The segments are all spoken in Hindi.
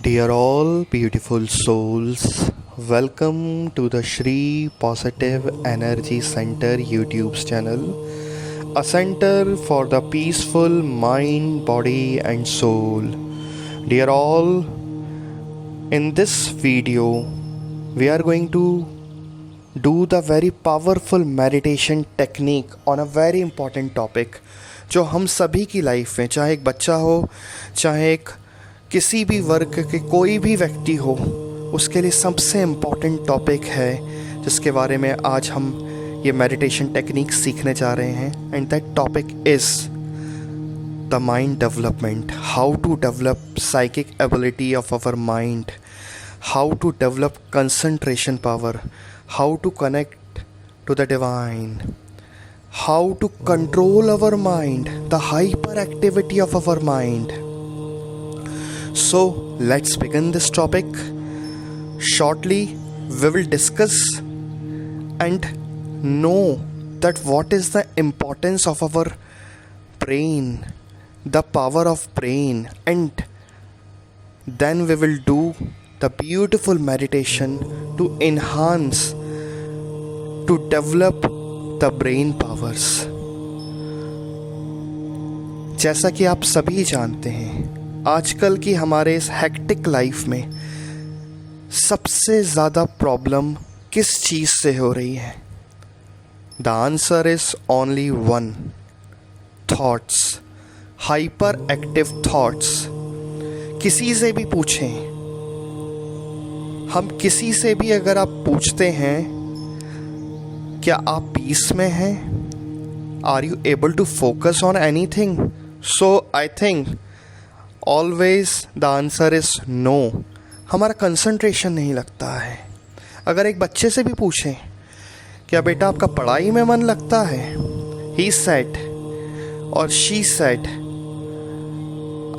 Dear all beautiful souls, welcome to the Shri Positive Energy Center YouTube channel, a center for the peaceful mind, body and soul. Dear all, in this video, we are going to do the very powerful meditation technique on a very important topic जो हम सभी की लाइफ में, चाहे एक बच्चा हो, चाहे एक किसी भी वर्ग के कोई भी व्यक्ति हो, उसके लिए सबसे इम्पॉर्टेंट टॉपिक है जिसके बारे में आज हम ये मेडिटेशन टेक्निक सीखने जा रहे हैं. And that topic is the mind development. How to develop psychic ability of our mind, how to develop concentration power, how to connect to the divine, how to control our mind, the hyperactivity of our mind. So let's begin this topic. Shortly we will discuss and know that what is the importance of our brain, the power of brain, and then we will do the beautiful meditation to enhance, to develop the brain powers. जैसा कि आप सभी जानते हैं, आजकल की हमारे इस हेक्टिक लाइफ में सबसे ज़्यादा प्रॉब्लम किस चीज़ से हो रही है? The answer is only one: thoughts, hyper active thoughts. किसी से भी पूछें, हम किसी से भी अगर आप पूछते हैं क्या आप पीस में हैं, are you able to focus on anything, so I think always the answer is no. हमारा कंसंट्रेशन नहीं लगता है. अगर एक बच्चे से भी पूछें क्या बेटा आपका पढ़ाई में मन लगता है, ही सेड और she said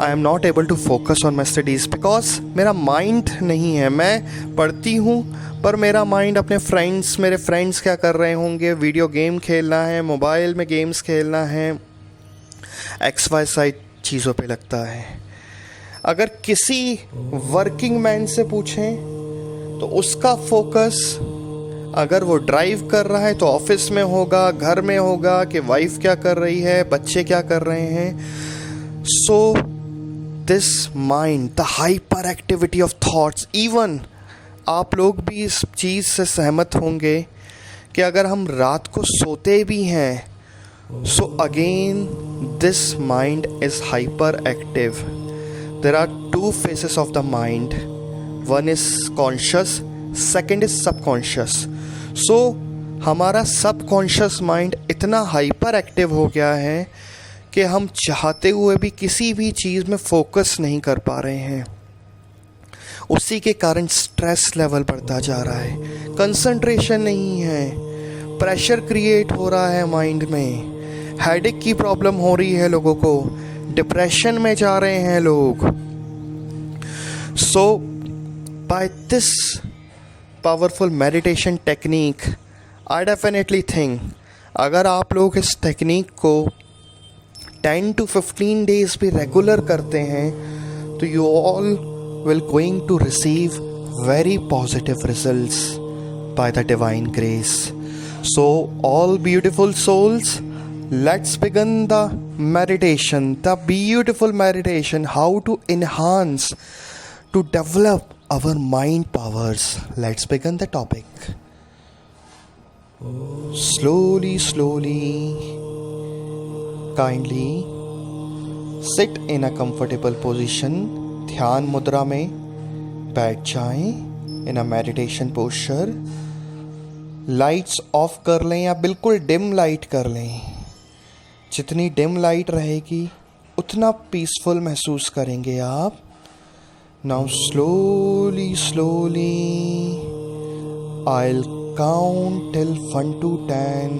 I am not able to focus on my studies because मेरा माइंड नहीं है. मैं पढ़ती हूँ पर मेरा माइंड अपने फ्रेंड्स, मेरे फ्रेंड्स क्या कर रहे होंगे, वीडियो गेम खेलना है, मोबाइल में गेम्स खेलना है, XYZ चीज़ों पे लगता है. अगर किसी वर्किंग मैन से पूछें तो उसका फोकस, अगर वो ड्राइव कर रहा है तो ऑफिस में होगा, घर में होगा, कि वाइफ क्या कर रही है, बच्चे क्या कर रहे हैं. So this mind, the hyper activity of thoughts, even आप लोग भी इस चीज़ से सहमत होंगे कि अगर हम रात को सोते भी हैं, so again this mind is hyper active. There are two phases of the mind, one is conscious, second is subconscious. So हमारा सबकॉन्शियस माइंड इतना हाइपर एक्टिव हो गया है कि हम चाहते हुए भी किसी भी चीज़ में फोकस नहीं कर पा रहे हैं. उसी के कारण स्ट्रेस लेवल बढ़ता जा रहा है, कंसंट्रेशन नहीं है, प्रेशर क्रिएट हो रहा है माइंड में, हेडेक की प्रॉब्लम हो रही है लोगों को, डिप्रेशन में जा रहे हैं लोग. So by this powerful meditation technique, I definitely think अगर आप लोग इस टेक्निक को 10 to 15 डेज भी रेगुलर करते हैं तो you all will going to receive very positive results by the divine grace. So all beautiful souls, let's begin the meditation, the beautiful meditation, how to enhance, to develop our mind powers. Let's begin the topic. Slowly, kindly sit in a comfortable position. ध्यान मुद्रा में बैठ जाएं in a meditation posture. Lights off कर लें या बिल्कुल डिम लाइट कर लें. जितनी डिम लाइट रहेगी उतना पीसफुल महसूस करेंगे आप. Now slowly I will count till 1 to 10.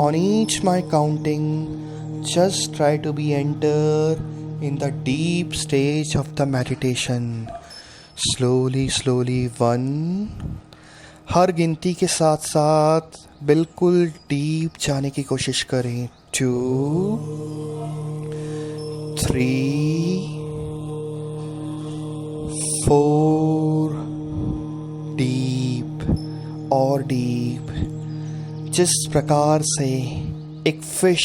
On each my counting just try to be enter in the deep stage of the meditation. Slowly 1. हर गिनती के साथ साथ बिल्कुल डीप जाने की कोशिश करें. 2, 3, 4 डीप और डीप। जिस प्रकार से एक फिश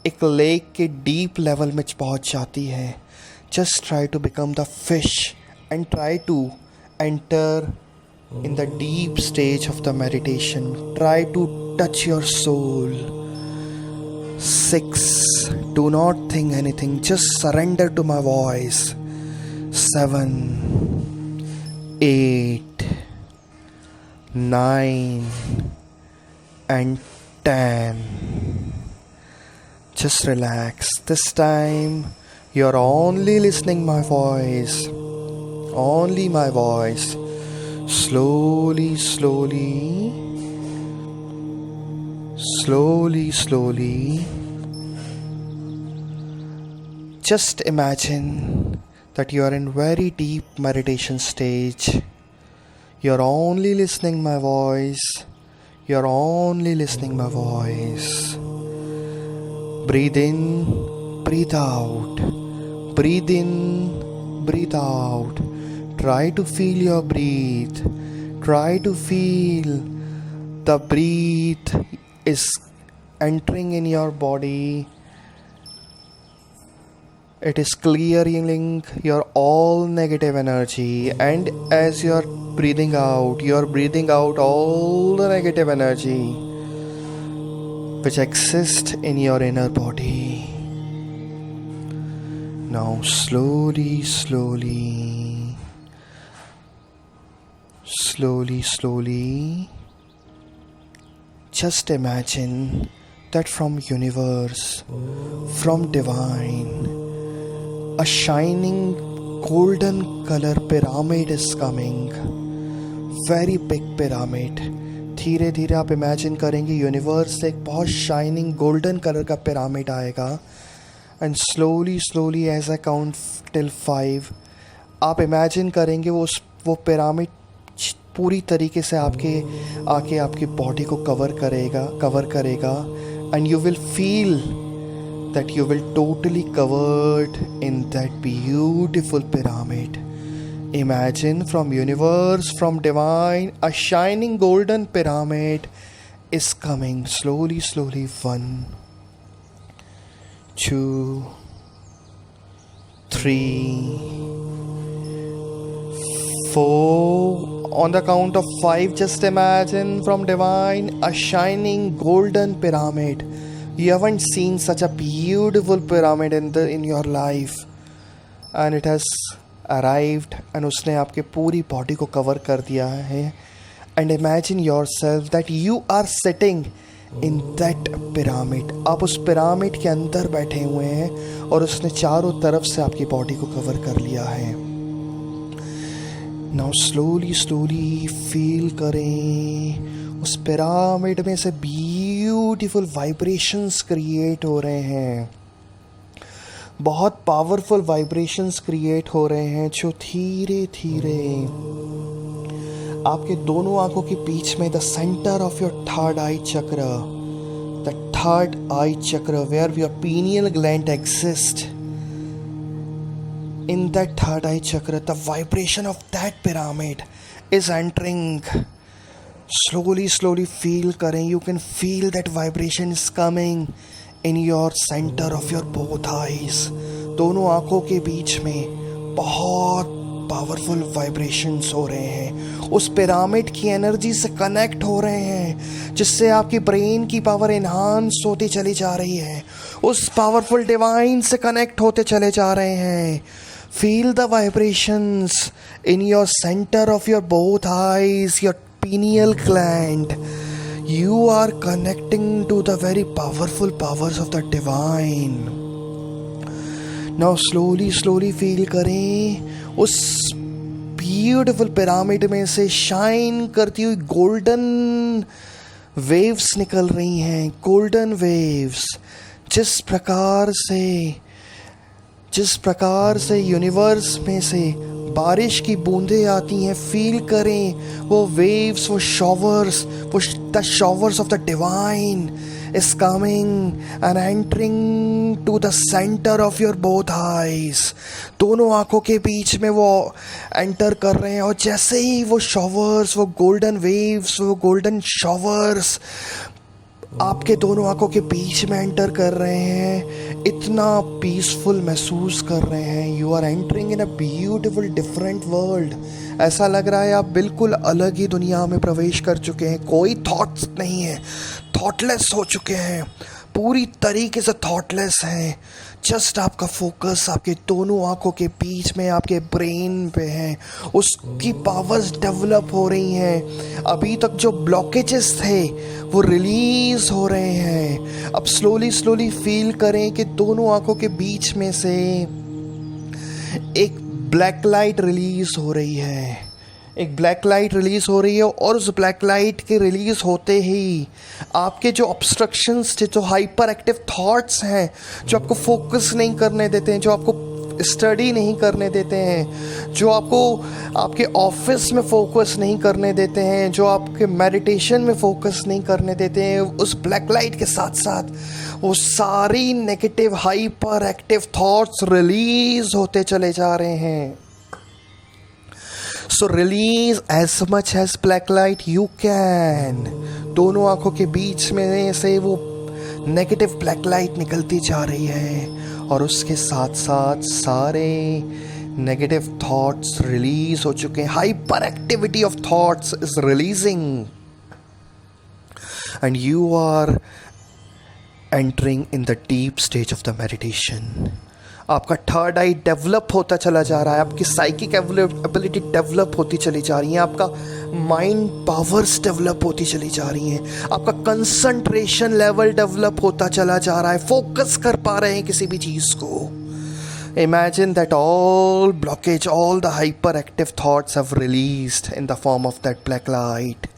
एक लेक के डीप लेवल में पहुंच जाती है, just try to become the fish and try to enter in the deep stage of the meditation. Try to touch your soul. 6. Do not think anything, just surrender to my voice. 7. 8. 9. And 10. Just relax. This time you're only listening my voice. Only my voice. Slowly, slowly, slowly, slowly. Just imagine that you are in very deep meditation stage. You're only listening my voice. You're only listening my voice. Breathe in, breathe out. Breathe in, breathe out. Try to feel your breath. Try to feel the breath is entering in your body. It is clearing your all negative energy, and as you're breathing out all the negative energy which exists in your inner body. Now slowly, just imagine that from universe, from divine, a shining golden color pyramid is coming. Very big pyramid. धीरे धीरे आप इमेजिन करेंगे यूनिवर्स से एक बहुत शाइनिंग गोल्डन कलर का पिरामिड आएगा, and slowly as I count till 5 आप इमेजिन करेंगे वो पिरामिड पूरी तरीके से आके आपकी बॉडी को कवर करेगा and you will feel that you will totally covered in that beautiful pyramid. Imagine from universe, from divine, a shining golden pyramid is coming slowly. 1, 2, 3, 4. On the count of 5, just imagine from divine a shining golden pyramid. You haven't seen such a beautiful pyramid in your life, and it has arrived and उसने आपके पूरी बॉडी को कवर कर दिया है. And imagine yourself that you are sitting in that pyramid. आप उस पिरामिड के अंदर बैठे हुए हैं और उसने चारों तरफ से आपकी बॉडी को कवर कर लिया है. नाउ स्लोली फील करें उस पिरामिड में से ब्यूटीफुल वाइब्रेशंस क्रिएट हो रहे हैं. बहुत पावरफुल वाइब्रेशंस क्रिएट हो रहे हैं जो धीरे धीरे आपके दोनों आंखों के बीच में the centre of your third eye chakra where your pineal gland exist, in that third eye chakra the vibration of that pyramid is entering. Slowly feel करें. You can feel that vibration is coming in your center of your both eyes. दोनों आंखों के बीच में बहुत पावरफुल वाइब्रेशंस हो रहे हैं. उस पिरामिड की एनर्जी से कनेक्ट हो रहे हैं जिससे आपकी ब्रेन की पावर एनहांस होती चली जा रही है. उस पावरफुल डिवाइन से कनेक्ट होते चले जा रहे हैं. Feel the vibrations in your centre of your both eyes, your pineal gland. You are connecting to the very powerful powers of the divine. Now slowly feel करें उस beautiful pyramid में से shine करती हुई golden waves निकल रही हैं. golden waves जिस प्रकार से यूनिवर्स में से बारिश की बूंदें आती हैं, फील करें वो वेव्स, वो शॉवर्स, वो the showers of the divine is coming and entering to the center of your both eyes. दोनों आंखों के बीच में वो एंटर कर रहे हैं, और जैसे ही वो शॉवर्स, वो गोल्डन वेव्स, वो गोल्डन शॉवर्स आपके दोनों आंखों के बीच में एंटर कर रहे हैं, इतना पीसफुल महसूस कर रहे हैं. You are entering in a beautiful different world. ऐसा लग रहा है आप बिल्कुल अलग ही दुनिया में प्रवेश कर चुके हैं. कोई थॉट्स नहीं है, थॉटलेस हो चुके हैं, पूरी तरीके से थॉटलेस हैं. जस्ट आपका फोकस आपके दोनों आंखों के बीच में आपके ब्रेन पे है. उसकी पावर्स डेवलप हो रही हैं. अभी तक जो ब्लॉकेजेस थे वो रिलीज हो रहे हैं. अब स्लोली स्लोली फील करें कि दोनों आंखों के बीच में से एक ब्लैक लाइट रिलीज हो रही है. एक ब्लैक लाइट रिलीज़ हो रही है, और उस ब्लैक लाइट के रिलीज़ होते ही आपके जो ऑब्स्ट्रक्शंस थे, जो हाइपर एक्टिव थॉट्स हैं, जो आपको फोकस नहीं करने देते हैं, जो आपको स्टडी नहीं करने देते हैं, जो आपको आपके ऑफिस में फोकस नहीं करने देते हैं, जो आपके मेडिटेशन में फोकस नहीं करने देते हैं, उस ब्लैक लाइट के साथ साथ वो सारी negative hyper active thoughts release होते चले जा रहे हैं. So release as much as black light you can. दोनों आंखों के बीच में से वो नेगेटिव ब्लैक लाइट निकलती जा रही है, और उसके साथ साथ सारे नेगेटिव थॉट्स रिलीज हो चुके हैं. Hyperactivity of thoughts is releasing, and you are entering in the deep stage of the meditation. आपका थर्ड आई डेवलप होता चला जा रहा है, आपकी साइकिक एबिलिटी डेवलप होती चली जा रही है, आपका माइंड पावर्स डेवलप होती चली जा रही हैं, आपका कंसंट्रेशन लेवल डेवलप होता चला जा रहा है. फोकस कर पा रहे हैं किसी भी चीज़ को. Imagine that all blockage, all the hyperactive thoughts have released in the form of that black light.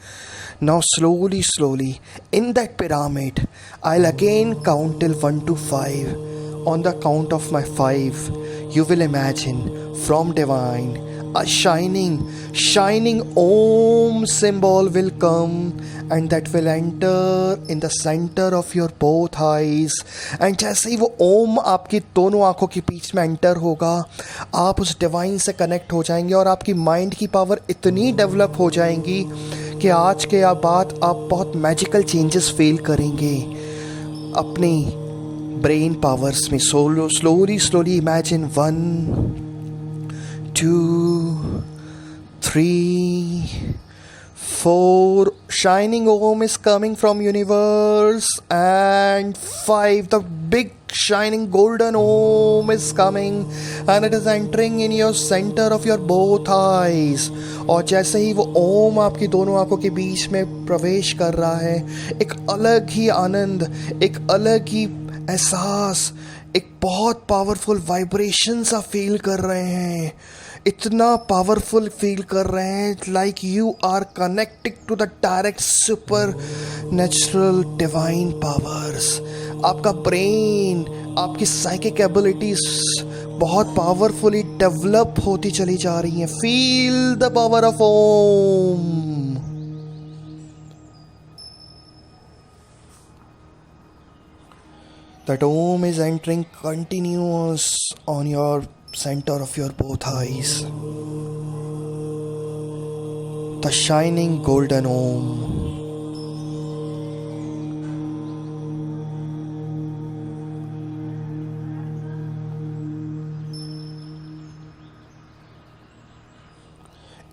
Now slowly, slowly, in that pyramid, I'll again count till 1 to 5. On the count of my 5, you will imagine from divine a shining Om symbol will come, and that will enter in the center of your both eyes. And जैसे ही वो ओम आपकी दोनों आंखों के बीच में एंटर होगा, आप उस डिवाइन से कनेक्ट हो जाएंगे, और आपकी माइंड की पावर इतनी डेवलप हो जाएंगी कि आज के बाद आप बहुत मैजिकल चेंजेस फील करेंगे अपनी ब्रेन पावर्स में. slowly imagine 1 2 3 4 shining Om is coming from universe, and 5 the big shining golden Om is coming, and it is entering in your center of your both eyes. और जैसे ही वो ओम आपकी दोनों आंखों के बीच में प्रवेश कर रहा है, एक अलग ही आनंद, एक अलग ही एहसास, एक बहुत पावरफुल वाइब्रेशंस आप फील कर रहे हैं. इतना पावरफुल फील कर रहे हैं, like you are connected to the direct supernatural divine powers. आपका ब्रेन, आपकी साइकिक एबिलिटीज बहुत पावरफुली डेवलप होती चली जा रही हैं. Feel the power of Om. That Om is entering continuous on your center of your both eyes. The shining golden Om.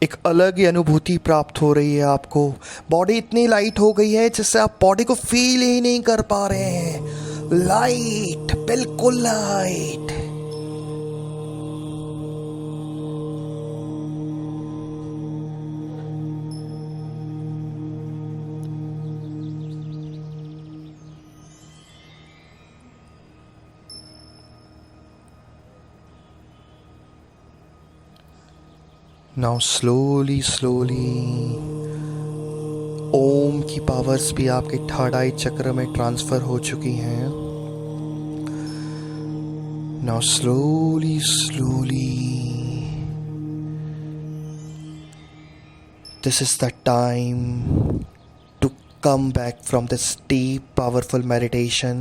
एक अलग ही अनुभूति प्राप्त हो रही है आपको. बॉडी इतनी लाइट हो गई है जिससे आप बॉडी को फील ही नहीं कर पा रहे हैं. लाइट, बिल्कुल लाइट. नाउ स्लोली ओम की पावर्स भी आपके थर्ड आई चक्र में ट्रांसफर हो चुकी हैं. Now slowly this is the time to come back from this deep, powerful meditation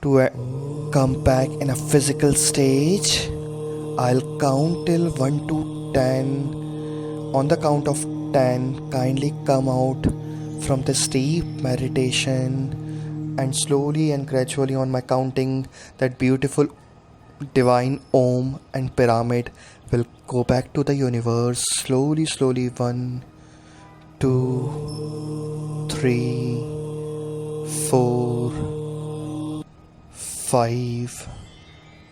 to come back in a physical stage. I'll count till 1 to 10. On the count of 10, kindly come out from this deep meditation, and slowly and gradually on my counting, that beautiful divine Om and pyramid will go back to the universe. Slowly, slowly. 1, 2, 3, 4, 5,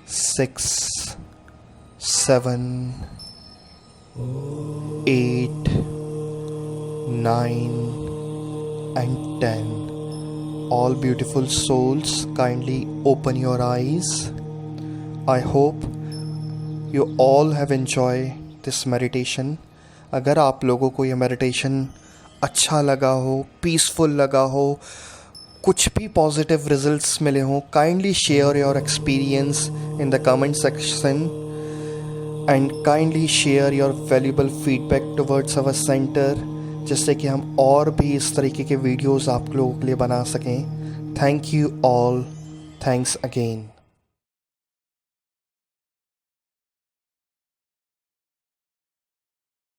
6, 7, 8, 9 and 10. All beautiful souls, kindly open your eyes. I hope you all have enjoyed this meditation. अगर आप लोगों को ये meditation अच्छा लगा हो, पीसफुल लगा हो, कुछ भी पॉजिटिव रिजल्ट्स मिले हों, kindly share your experience in the comment section and kindly share your valuable feedback towards our centre, जिससे कि हम और भी इस तरीके के वीडियोस आप लोगों के लिए बना सकें. Thank you all. Thanks again.